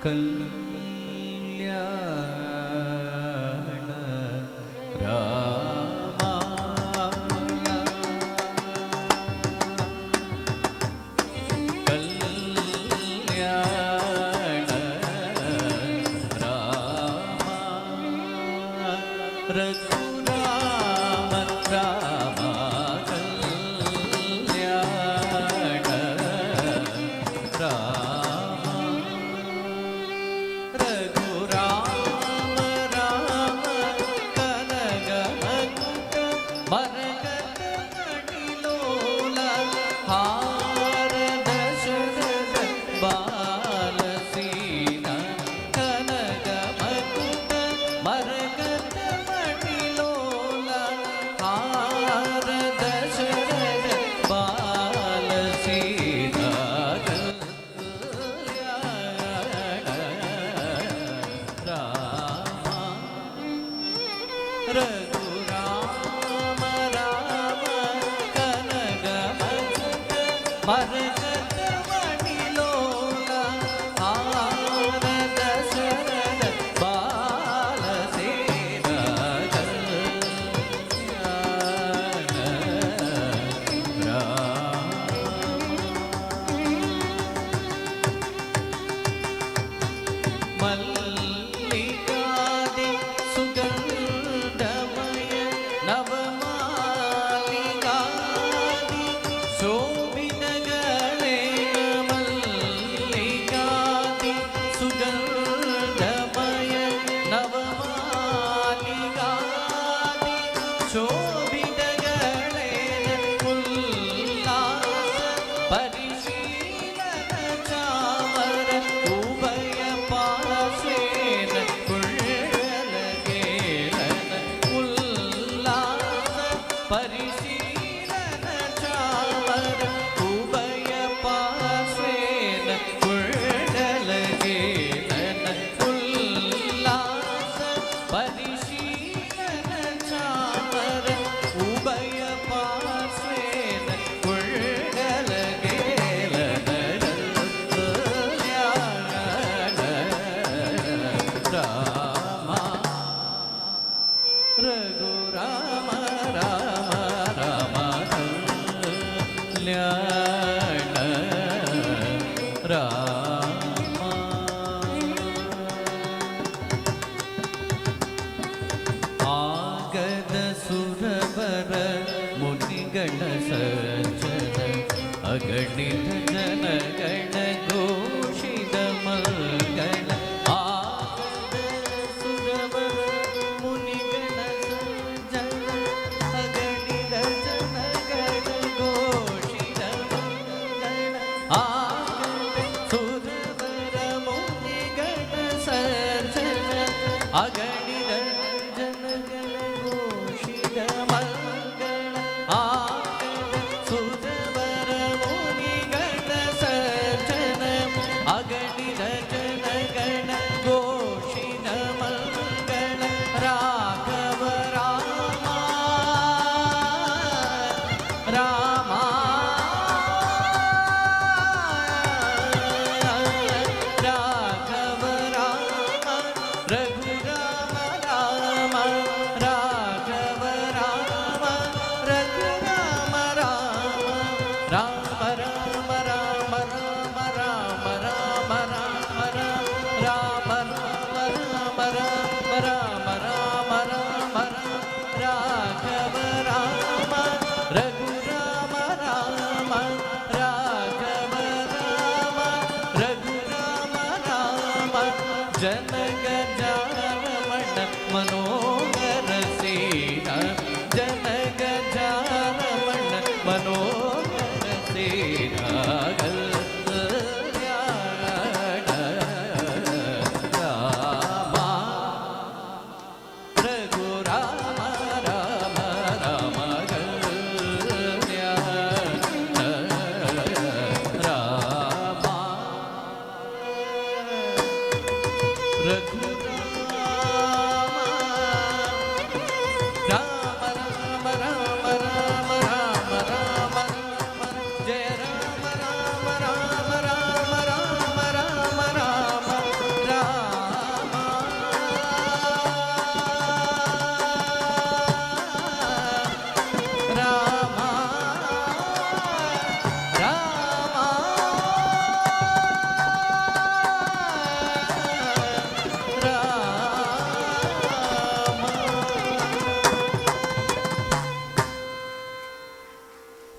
കല്യാണ രാമ കല്യാണ രാമ രഘുരാമൻ രാമ കല്യാണ രാമ रघुराम राम कनक मरकत मणिलोला हार दशरथ बाल सेना मल्लिकादि सुगंधमय नवमालिकादि शोभितगणे मल्लिकादि सुगंधमय नवमालिकादि शोभितगणे उल्लास परिशीलन चामर उभय पार्श्वेन परिशीलन चामर उभय पार्श्वेन कुण्डलगेलन उल्लास परिशीलन चामर उभय पार्श्वेन कुण्डलगेलन राम रघुराम राम कल्याण राम ಆಗದ ಸುರವರ ಮುನಿಗಣ ಸಜ್ಜನ ಅಗಣಿತ ಜನಗಣ ಘೋಷಿತ ಮಲ್ಗಣ ಆಗದ ಸುರವರ ಮುನಿಗಣ ಸಜ್ಜನ ಅಗಣಿತ ಜನಗಣ ಘೋಷಿತ ಮಲ್ಗಣ ಆಗದ ಸುರವರ ಮುನಿಗಣ ಸಜ್ಜನ ಅಗಣಿತ ಜನಗಣ ಘೋಷಿತ ಮಲ್ಗಣ ಆಗದ ಸುರವರ ಮುನಿಗಣ ಸಜ್ಜನ ಅಗಣಿತ ಜನಗಣ ಘೋಷಿತ ಮಲ್ಗಣ ರಾಘವ ರಾಮ ರಾಮ ರಾಘವ ರಾಮ ರಘುರಾಮ ರಾಮ ರಾಘವ ರಾಮ ರಘುರಾಮ ರಾಮ ರಾಮ ರಾಮ ರಾಮ ರಾಮ ರಾಮ ರಾಮ ರಾಮ ರಾಮ ರಾಮ ರಾಮ ರಾಮ ರಾಮ ರಾಮ ರಾಘವ ರಾಮ ರಘುರಾಮ ರಾಮ ರಾಘವ ರಾಮ ರಘುರಾಮ ರಾಮ ಜನಕ ಜಾರಮಣ ಮನೋ